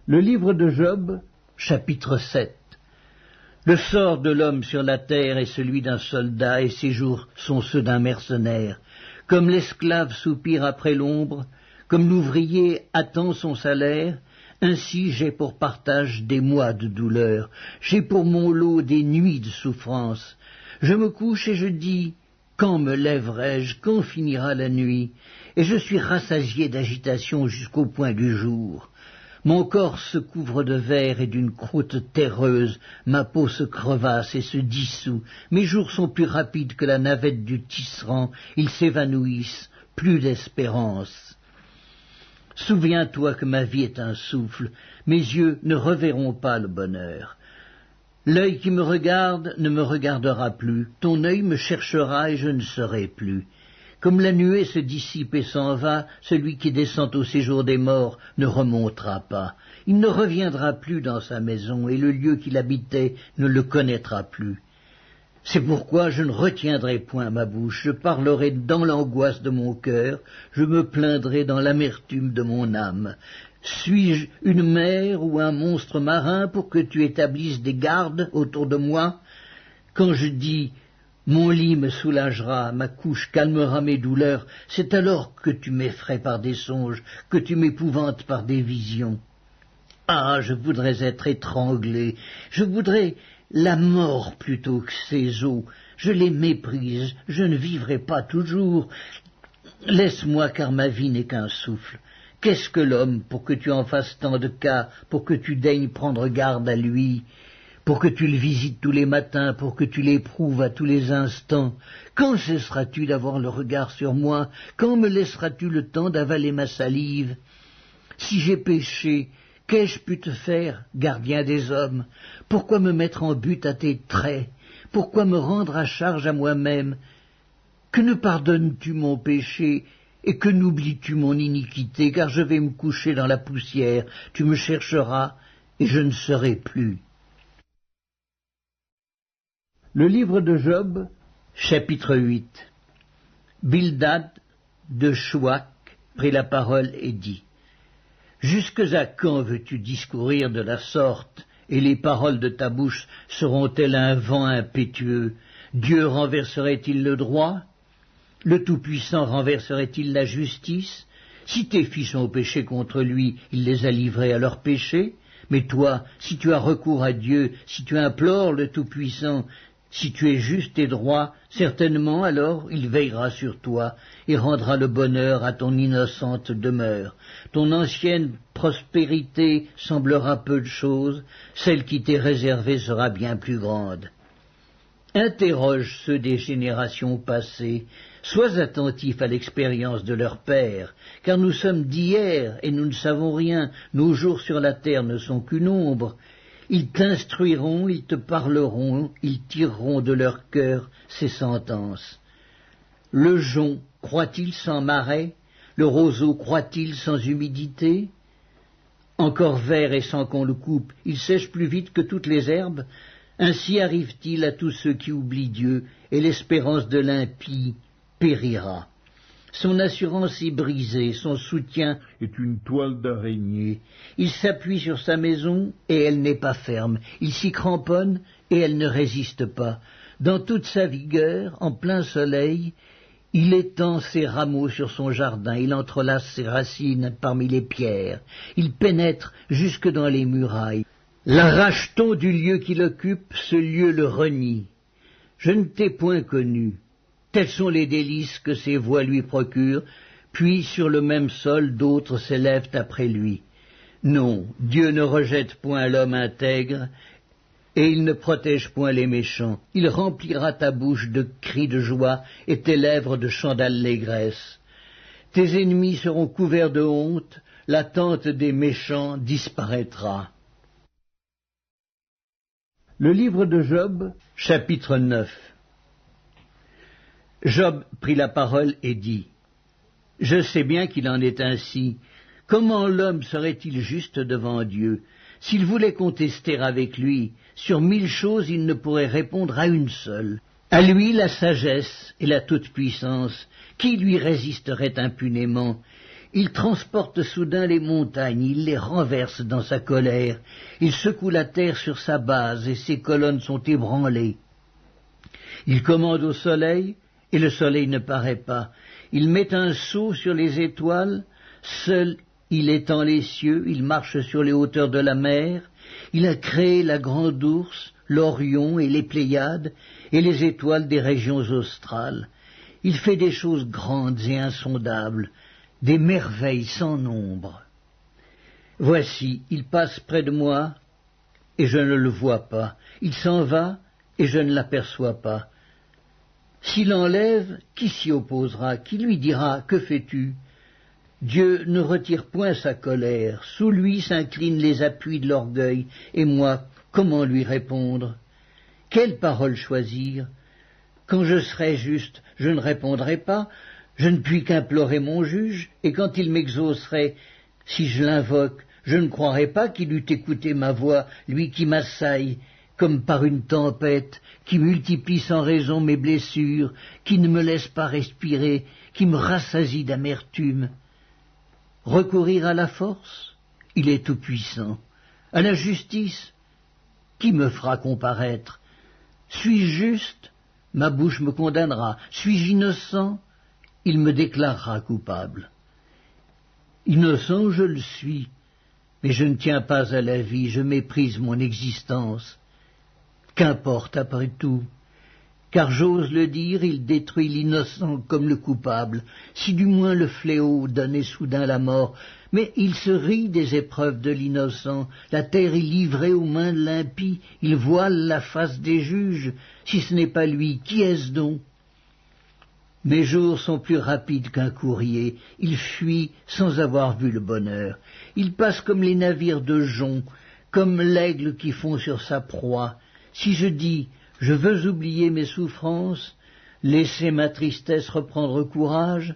Le livre de Job, chapitre 7. Le sort de l'homme sur la terre est celui d'un soldat, et ses jours sont ceux d'un mercenaire. Comme l'esclave soupire après l'ombre, comme l'ouvrier attend son salaire, ainsi j'ai pour partage des mois de douleur, j'ai pour mon lot des nuits de souffrance. Je me couche et je dis, quand me lèverai-je, quand finira la nuit? Et je suis rassasié d'agitation jusqu'au point du jour. Mon corps se couvre de verre et d'une croûte terreuse, ma peau se crevasse et se dissout, mes jours sont plus rapides que la navette du tisserand, ils s'évanouissent, plus d'espérance. Souviens-toi que ma vie est un souffle, mes yeux ne reverront pas le bonheur. L'œil qui me regarde ne me regardera plus, ton œil me cherchera et je ne serai plus. Comme la nuée se dissipe et s'en va, celui qui descend au séjour des morts ne remontera pas. Il ne reviendra plus dans sa maison, et le lieu qu'il habitait ne le connaîtra plus. C'est pourquoi je ne retiendrai point ma bouche, je parlerai dans l'angoisse de mon cœur, je me plaindrai dans l'amertume de mon âme. Suis-je une mer ou un monstre marin pour que tu établisses des gardes autour de moi? Quand je dis « Mon lit me soulagera, ma couche calmera mes douleurs », c'est alors que tu m'effraies par des songes, que tu m'épouvantes par des visions. Ah, je voudrais être étranglé, je voudrais la mort plutôt que ces eaux. Je les méprise, je ne vivrai pas toujours. Laisse-moi, car ma vie n'est qu'un souffle. Qu'est-ce que l'homme pour que tu en fasses tant de cas, pour que tu daignes prendre garde à lui, pour que tu le visites tous les matins, pour que tu l'éprouves à tous les instants? Quand cesseras-tu d'avoir le regard sur moi? Quand me laisseras-tu le temps d'avaler ma salive? Si j'ai péché, qu'ai-je pu te faire, gardien des hommes? Pourquoi me mettre en butte à tes traits? Pourquoi me rendre à charge à moi-même? Que ne pardonnes-tu mon péché, et que n'oublies-tu mon iniquité? Car je vais me coucher dans la poussière, tu me chercheras, et je ne serai plus. Le livre de Job, chapitre 8. Bildad de Chouac prit la parole et dit: Jusque à quand veux-tu discourir de la sorte, et les paroles de ta bouche seront-elles un vent impétueux? Dieu renverserait-il le droit? Le Tout-Puissant renverserait-il la justice? Si tes fils ont péché contre lui, il les a livrés à leurs péchés. Mais toi, si tu as recours à Dieu, si tu implores le Tout-Puissant, si tu es juste et droit, certainement alors il veillera sur toi et rendra le bonheur à ton innocente demeure. Ton ancienne prospérité semblera peu de chose, celle qui t'est réservée sera bien plus grande. Interroge ceux des générations passées, sois attentif à l'expérience de leurs pères, car nous sommes d'hier et nous ne savons rien, nos jours sur la terre ne sont qu'une ombre. Ils t'instruiront, ils te parleront, ils tireront de leur cœur ces sentences. Le jonc croît-il sans marais? Le roseau croît-il sans humidité? Encore vert et sans qu'on le coupe, il sèche plus vite que toutes les herbes. Ainsi arrive-t-il à tous ceux qui oublient Dieu, et l'espérance de l'impie périra. Son assurance est brisée, son soutien est une toile d'araignée. Il s'appuie sur sa maison, et elle n'est pas ferme. Il s'y cramponne, et elle ne résiste pas. Dans toute sa vigueur, en plein soleil, il étend ses rameaux sur son jardin, il entrelace ses racines parmi les pierres, il pénètre jusque dans les murailles. L'arrache-t-on du lieu qu'il occupe, ce lieu le renie. Je ne t'ai point connu. Tels sont les délices que ses voies lui procurent, puis sur le même sol d'autres s'élèvent après lui. Non, Dieu ne rejette point l'homme intègre, et il ne protège point les méchants. Il remplira ta bouche de cris de joie et tes lèvres de chants d'allégresse. Tes ennemis seront couverts de honte, la tente des méchants disparaîtra. Le livre de Job, chapitre 9. Job prit la parole et dit: Je sais bien qu'il en est ainsi. Comment l'homme serait-il juste devant Dieu? S'il voulait contester avec lui, sur 1000 choses il ne pourrait répondre à une seule. À lui la sagesse et la toute-puissance, qui lui résisterait impunément? Il transporte soudain les montagnes, il les renverse dans sa colère, il secoue la terre sur sa base et ses colonnes sont ébranlées. Il commande au soleil, et le soleil ne paraît pas. Il met un sceau sur les étoiles, seul il étend les cieux, il marche sur les hauteurs de la mer, il a créé la grande ours, l'Orion et les Pléiades, et les étoiles des régions australes. Il fait des choses grandes et insondables, des merveilles sans nombre. Voici, il passe près de moi, et je ne le vois pas. Il s'en va, et je ne l'aperçois pas. S'il enlève, qui s'y opposera? Qui lui dira « Que fais-tu » Dieu ne retire point sa colère. Sous lui s'inclinent les appuis de l'orgueil. Et moi, comment lui répondre? Quelle parole choisir? Quand je serai juste, je ne répondrai pas. Je ne puis qu'implorer mon juge. Et quand il m'exaucerait, si je l'invoque, je ne croirai pas qu'il eût écouté ma voix, lui qui m'assaille comme par une tempête, qui multiplie sans raison mes blessures, qui ne me laisse pas respirer, qui me rassasie d'amertume. Recourir à la force? Il est tout-puissant. À la justice? Qui me fera comparaître? Suis-je juste? Ma bouche me condamnera. Suis-je innocent? Il me déclarera coupable. Innocent, je le suis, mais je ne tiens pas à la vie, je méprise mon existence. Qu'importe après tout, car j'ose le dire, il détruit l'innocent comme le coupable, si du moins le fléau donnait soudain la mort, mais il se rit des épreuves de l'innocent, la terre est livrée aux mains de l'impie, il voile la face des juges, si ce n'est pas lui, qui est-ce donc? Mes jours sont plus rapides qu'un courrier, il fuit sans avoir vu le bonheur, il passe comme les navires de jonc, comme l'aigle qui fond sur sa proie. Si je dis « je veux oublier mes souffrances, laisser ma tristesse reprendre courage »,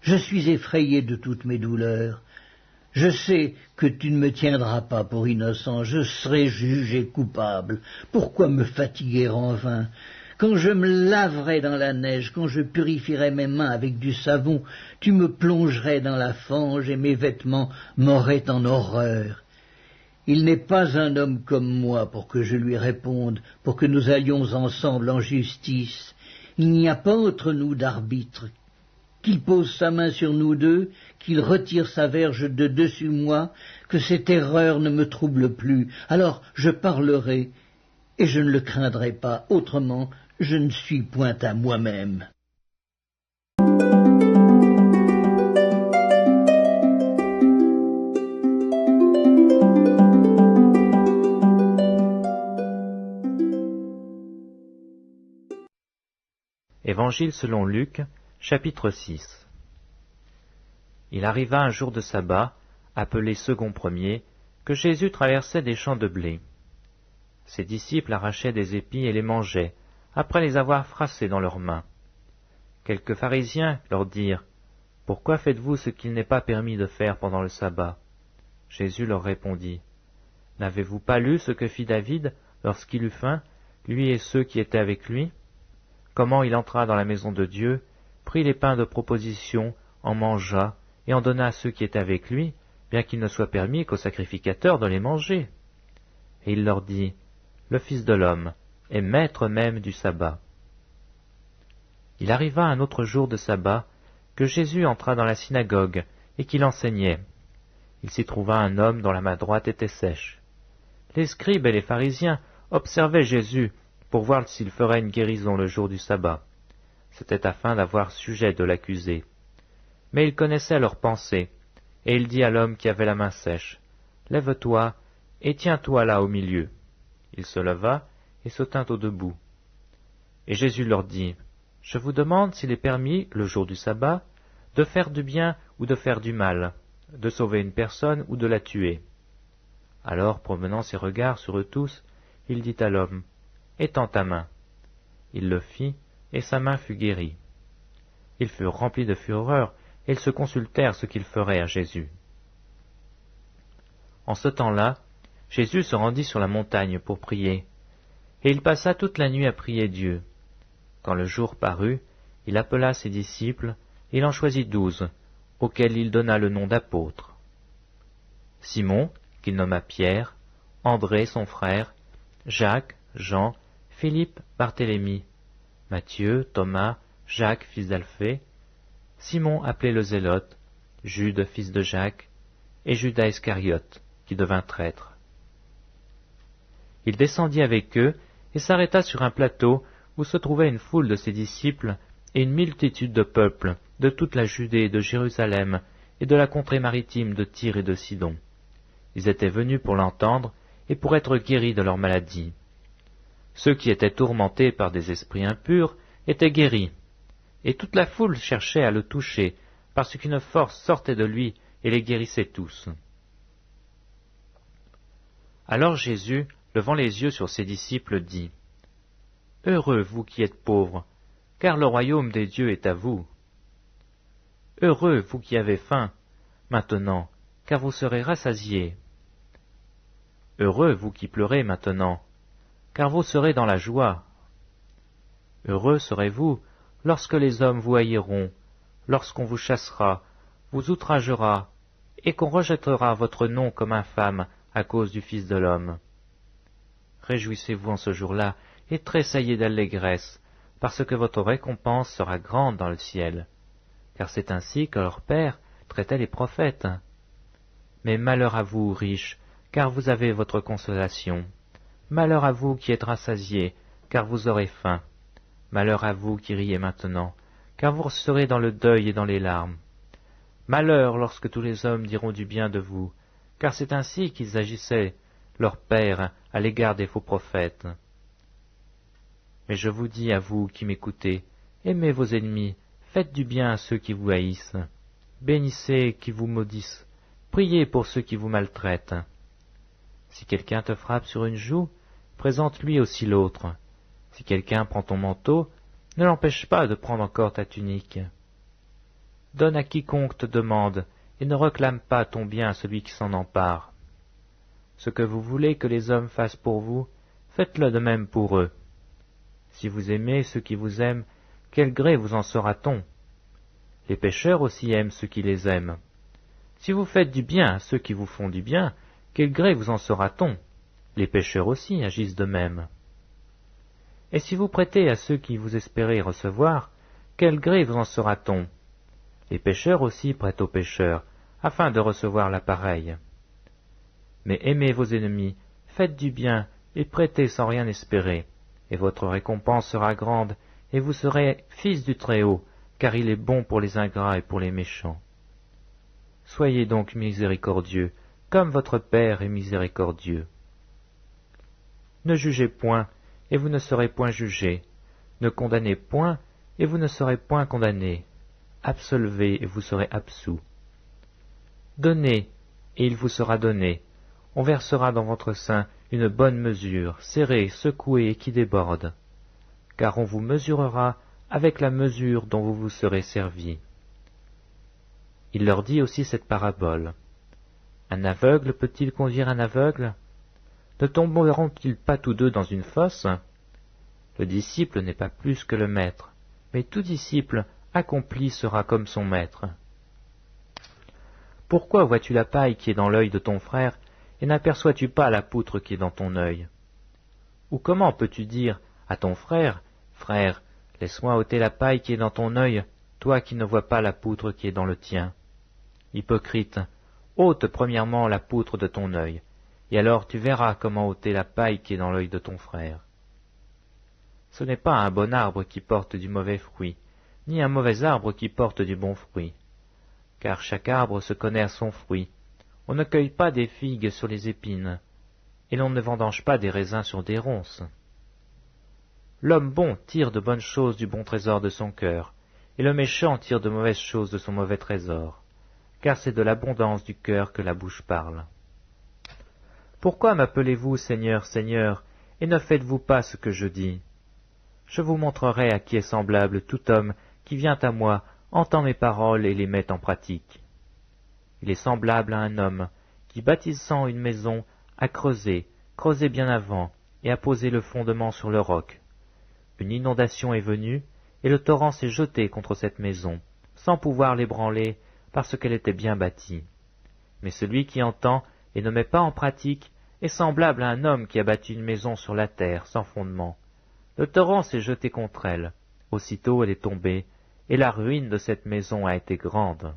je suis effrayé de toutes mes douleurs. Je sais que tu ne me tiendras pas pour innocent, je serai jugé coupable. Pourquoi me fatiguer en vain? Quand je me laverai dans la neige, quand je purifierai mes mains avec du savon, tu me plongerais dans la fange et mes vêtements m'auraient en horreur. Il n'est pas un homme comme moi pour que je lui réponde, pour que nous allions ensemble en justice. Il n'y a pas entre nous d'arbitre. Qu'il pose sa main sur nous deux, qu'il retire sa verge de dessus moi, que cette erreur ne me trouble plus. Alors je parlerai, et je ne le craindrai pas. Autrement, je ne suis point à moi-même. Évangile selon Luc, chapitre 6. Il arriva un jour de sabbat, appelé second premier, que Jésus traversait des champs de blé. Ses disciples arrachaient des épis et les mangeaient, après les avoir froissés dans leurs mains. Quelques pharisiens leur dirent, « Pourquoi faites-vous ce qu'il n'est pas permis de faire pendant le sabbat ?» Jésus leur répondit, « N'avez-vous pas lu ce que fit David lorsqu'il eut faim, lui et ceux qui étaient avec lui ? Comment il entra dans la maison de Dieu, prit les pains de proposition, en mangea, et en donna à ceux qui étaient avec lui, bien qu'il ne soit permis qu'aux sacrificateurs de les manger. Et il leur dit, le Fils de l'homme est maître même du sabbat. » Il arriva un autre jour de sabbat, que Jésus entra dans la synagogue, et qu'il enseignait. Il s'y trouva un homme dont la main droite était sèche. Les scribes et les pharisiens observaient Jésus, pour voir s'il ferait une guérison le jour du sabbat. C'était afin d'avoir sujet de l'accuser. Mais il connaissait leurs pensées, et il dit à l'homme qui avait la main sèche, « Lève-toi, et tiens-toi là au milieu. » Il se leva, et se tint au debout. Et Jésus leur dit, « Je vous demande s'il est permis, le jour du sabbat, de faire du bien ou de faire du mal, de sauver une personne ou de la tuer. » Alors, promenant ses regards sur eux tous, il dit à l'homme, « Étends ta main. » Il le fit, et sa main fut guérie. Ils furent remplis de fureur, et ils se consultèrent ce qu'ils feraient à Jésus. En ce temps-là, Jésus se rendit sur la montagne pour prier, et il passa toute la nuit à prier Dieu. Quand le jour parut, il appela ses disciples, et il en choisit 12, auxquels il donna le nom d'apôtres. Simon, qu'il nomma Pierre, André son frère, Jacques, Jean, Philippe, Barthélemy, Matthieu, Thomas, Jacques fils d'Alphée, Simon appelé le Zélote, Jude fils de Jacques, et Judas Iscariote, qui devint traître. Il descendit avec eux et s'arrêta sur un plateau où se trouvait une foule de ses disciples et une multitude de peuple de toute la Judée, de Jérusalem et de la contrée maritime de Tyr et de Sidon. Ils étaient venus pour l'entendre et pour être guéris de leur maladie. Ceux qui étaient tourmentés par des esprits impurs étaient guéris, et toute la foule cherchait à le toucher, parce qu'une force sortait de lui et les guérissait tous. Alors Jésus, levant les yeux sur ses disciples, dit : « Heureux vous qui êtes pauvres, car le royaume des dieux est à vous. Heureux vous qui avez faim, maintenant, car vous serez rassasiés. Heureux vous qui pleurez maintenant, car vous serez dans la joie. Heureux serez-vous lorsque les hommes vous haïront, lorsqu'on vous chassera, vous outragera, et qu'on rejettera votre nom comme infâme à cause du Fils de l'homme. Réjouissez-vous en ce jour-là, et tressaillez d'allégresse, parce que votre récompense sera grande dans le ciel, car c'est ainsi que leur Père traitait les prophètes. Mais malheur à vous, riches, car vous avez votre consolation. Malheur à vous qui êtes rassasiés, car vous aurez faim. Malheur à vous qui riez maintenant, car vous serez dans le deuil et dans les larmes. Malheur lorsque tous les hommes diront du bien de vous, car c'est ainsi qu'ils agissaient, leur Père, à l'égard des faux prophètes. Mais je vous dis à vous qui m'écoutez, aimez vos ennemis, faites du bien à ceux qui vous haïssent, bénissez qui vous maudissent, priez pour ceux qui vous maltraitent. Si quelqu'un te frappe sur une joue, présente-lui aussi l'autre. Si quelqu'un prend ton manteau, ne l'empêche pas de prendre encore ta tunique. Donne à quiconque te demande, et ne réclame pas ton bien à celui qui s'en empare. Ce que vous voulez que les hommes fassent pour vous, faites-le de même pour eux. Si vous aimez ceux qui vous aiment, quel gré vous en sera-t-on? Les pécheurs aussi aiment ceux qui les aiment. Si vous faites du bien à ceux qui vous font du bien, quel gré vous en sera-t-on? Les pécheurs aussi agissent de même. Et si vous prêtez à ceux qui vous espérez recevoir, quel gré vous en sera-t-on? Les pécheurs aussi prêtent aux pécheurs, afin de recevoir la pareille. Mais aimez vos ennemis, faites du bien, et prêtez sans rien espérer, et votre récompense sera grande, et vous serez fils du Très-Haut, car il est bon pour les ingrats et pour les méchants. Soyez donc miséricordieux, comme votre Père est miséricordieux. Ne jugez point, et vous ne serez point jugés. Ne condamnez point, et vous ne serez point condamnés. Absolvez, et vous serez absous. Donnez, et il vous sera donné. On versera dans votre sein une bonne mesure, serrée, secouée et qui déborde. Car on vous mesurera avec la mesure dont vous vous serez servis. Il leur dit aussi cette parabole. Un aveugle peut-il conduire un aveugle? Ne tomberont-ils pas tous deux dans une fosse? Le disciple n'est pas plus que le maître, mais tout disciple accompli sera comme son maître. Pourquoi vois-tu la paille qui est dans l'œil de ton frère, et n'aperçois-tu pas la poutre qui est dans ton œil? Ou comment peux-tu dire à ton frère, « Frère, laisse-moi ôter la paille qui est dans ton œil, toi qui ne vois pas la poutre qui est dans le tien ?» Hypocrite, ôte premièrement la poutre de ton œil, et alors tu verras comment ôter la paille qui est dans l'œil de ton frère. Ce n'est pas un bon arbre qui porte du mauvais fruit, ni un mauvais arbre qui porte du bon fruit. Car chaque arbre se connaît à son fruit. On ne cueille pas des figues sur les épines, et l'on ne vendange pas des raisins sur des ronces. L'homme bon tire de bonnes choses du bon trésor de son cœur, et le méchant tire de mauvaises choses de son mauvais trésor, car c'est de l'abondance du cœur que la bouche parle. Pourquoi m'appelez-vous Seigneur, Seigneur, et ne faites-vous pas ce que je dis? Je vous montrerai à qui est semblable tout homme qui vient à moi, entend mes paroles et les met en pratique. Il est semblable à un homme qui, bâtissant une maison, a creusé bien avant, et a posé le fondement sur le roc. Une inondation est venue, et le torrent s'est jeté contre cette maison, sans pouvoir l'ébranler, parce qu'elle était bien bâtie. Mais celui qui entend et ne met pas en pratique est semblable à un homme qui a bâti une maison sur la terre sans fondement. Le torrent s'est jeté contre elle, aussitôt elle est tombée, et la ruine de cette maison a été grande.